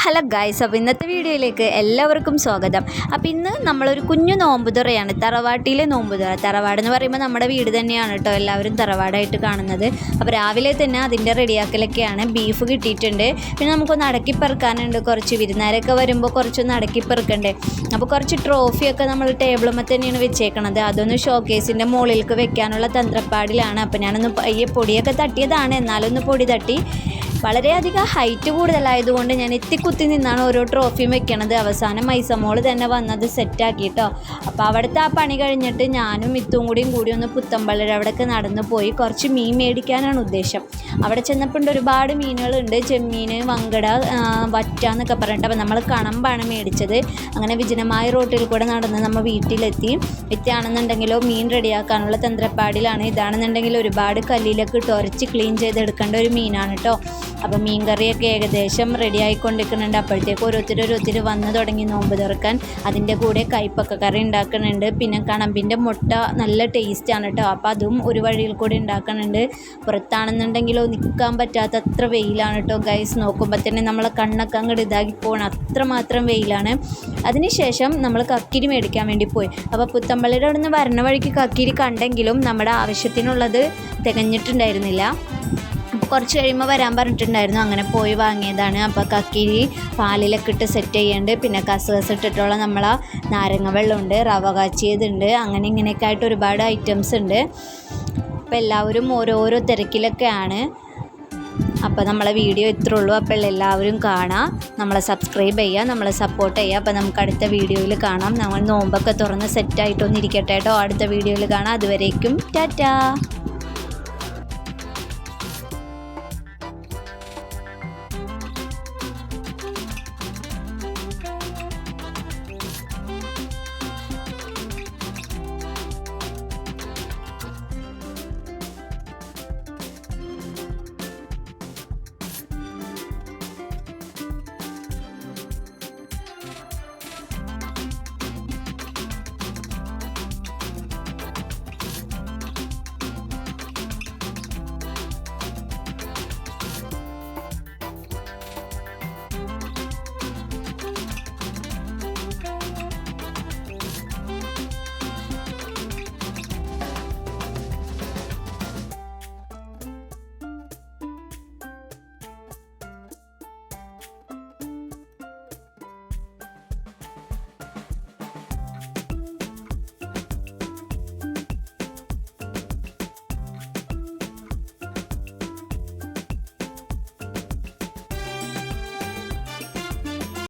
Hello guys, അപ്പോൾ ഇന്നത്തെ വീഡിയോയിലേക്ക് എല്ലാവർക്കും സ്വാഗതം. അപ്പോൾ ഇന്ന് നമ്മളൊരു കുഞ്ഞു നോമ്പുതുറയാണ്, തറവാട്ടിലെ നോമ്പുതുറ. തറവാടെന്ന് പറയുമ്പോൾ നമ്മുടെ വീട് തന്നെയാണ് കേട്ടോ, എല്ലാവരും തറവാടായിട്ട് കാണുന്നത്. അപ്പോൾ രാവിലെ തന്നെ അതിൻ്റെ റെഡിയാക്കലൊക്കെയാണ്. ബീഫ് കിട്ടിയിട്ടുണ്ട്, പിന്നെ നമുക്കൊന്ന് അടക്കിപ്പെറുക്കാനുണ്ട്. കുറച്ച് വിരുന്നാരൊക്കെ വരുമ്പോൾ കുറച്ചൊന്ന് അടക്കിപ്പെറുക്കണ്ടേ. അപ്പോൾ കുറച്ച് ട്രോഫിയൊക്കെ നമ്മൾ ടേബിളുമ്മ തന്നെയാണ് വെച്ചേക്കണത്. അതൊന്ന് ഷോക്കേസിൻ്റെ മുകളിലേക്ക് വെക്കാനുള്ള തന്ത്രപ്പാടിലാണ്. അപ്പോൾ ഞാനൊന്ന് ഈ പൊടിയൊക്കെ തട്ടിയതാണ്, എന്നാലൊന്ന് പൊടി തട്ടി. വളരെയധികം ഹൈറ്റ് കൂടുതലായതുകൊണ്ട് ഞാൻ എത്തിക്കുത്തി നിന്നാണ് ഓരോ ട്രോഫിയും വെക്കണത്. അവസാനം മൈസമോൾ തന്നെ വന്നത് സെറ്റാക്കി കേട്ടോ. അപ്പോൾ അവിടുത്തെ ആ പണി കഴിഞ്ഞിട്ട് ഞാനും മിത്തും കൂടി ഒന്ന് പുത്തമ്പള്ളിയുടെ അവിടെയൊക്കെ നടന്നു പോയി. കുറച്ച് മീൻ മേടിക്കാനാണ് ഉദ്ദേശം. അവിടെ ചെന്നപ്പോൾ ഒരുപാട് മീനുകളുണ്ട്, ചെമ്മീൻ, വങ്കട, വറ്റ എന്നൊക്കെ പറഞ്ഞിട്ട്. അപ്പോൾ നമ്മൾ കണമ്പാണ് മേടിച്ചത്. അങ്ങനെ വിജനമായ റോട്ടിൽ കൂടെ നടന്ന് നമ്മൾ എത്തിയാണെന്നുണ്ടെങ്കിലോ മീൻ റെഡിയാക്കാനുള്ള തന്ത്രപ്പാടിലാണ്. ഇതാണെന്നുണ്ടെങ്കിൽ ഒരുപാട് കല്ലിലൊക്കെ ഇട്ട് ഉരച്ച് ക്ലീൻ ചെയ്തെടുക്കേണ്ട ഒരു മീനാണ് കേട്ടോ. അപ്പോൾ മീൻ കറിയൊക്കെ ഏകദേശം റെഡി ആയിക്കൊണ്ടിരിക്കുന്നുണ്ട്. അപ്പോഴത്തേക്ക് ഓരോരുത്തർ വന്ന് തുടങ്ങി നോമ്പ് തുറക്കാൻ. അതിൻ്റെ കൂടെ കയ്പക്ക കറി ഉണ്ടാക്കുന്നുണ്ട്. പിന്നെ കണമ്പിൻ്റെ മുട്ട നല്ല ടേസ്റ്റാണ് കേട്ടോ. അപ്പോൾ അതും ഒരു വഴിയിൽ കൂടി ഉണ്ടാക്കുന്നുണ്ട്. പുറത്താണെന്നുണ്ടെങ്കിലോ നിൽക്കാൻ പറ്റാത്ത അത്ര വെയിലാണ് കേട്ടോ ഗൈസ്. നോക്കുമ്പോൾ തന്നെ നമ്മളെ കണ്ണൊക്കെ അങ്ങോട്ട് ഇതാക്കി പോകണം, അത്രമാത്രം വെയിലാണ്. അതിനുശേഷം നമ്മൾ കക്കിരി മേടിക്കാൻ വേണ്ടി പോയി. അപ്പോൾ പുത്തമ്പള്ളിയുടെ അവിടെ നിന്ന് വരണ വഴിക്ക് കക്കിരി കണ്ടെങ്കിലും നമ്മുടെ ആവശ്യത്തിനുള്ളത് തികഞ്ഞിട്ടുണ്ടായിരുന്നില്ല. കുറച്ച് കഴിയുമ്പോൾ വരാൻ പറഞ്ഞിട്ടുണ്ടായിരുന്നു, അങ്ങനെ പോയി വാങ്ങിയതാണ്. അപ്പോൾ കക്കിരി പാലിലൊക്കെ ഇട്ട് സെറ്റ് ചെയ്യുന്നുണ്ട്. പിന്നെ കസകസ് ഇട്ടിട്ടുള്ള നമ്മളെ നാരങ്ങ വെള്ളമുണ്ട്, റവ കാച്ചിയതുണ്ട്, അങ്ങനെ ഇങ്ങനെയൊക്കെ ആയിട്ട് ഒരുപാട് ഐറ്റംസ് ഉണ്ട്. അപ്പോൾ എല്ലാവരും ഓരോരോ തിരക്കിലൊക്കെയാണ്. അപ്പോൾ നമ്മളെ വീഡിയോ ഇത്രേ ഉള്ളൂ. അപ്പോൾ എല്ലാവരും കാണാം, നമ്മളെ സബ്സ്ക്രൈബ് ചെയ്യുക, നമ്മളെ സപ്പോർട്ട് ചെയ്യുക. അപ്പോൾ നമുക്ക് അടുത്ത വീഡിയോയിൽ കാണാം. നമ്മൾ നോമ്പൊക്കെ തുറന്ന് സെറ്റായിട്ടൊന്നിരിക്കട്ടെ കേട്ടോ. അടുത്ത വീഡിയോയിൽ കാണാം. അതുവരേക്കും ടാറ്റാ.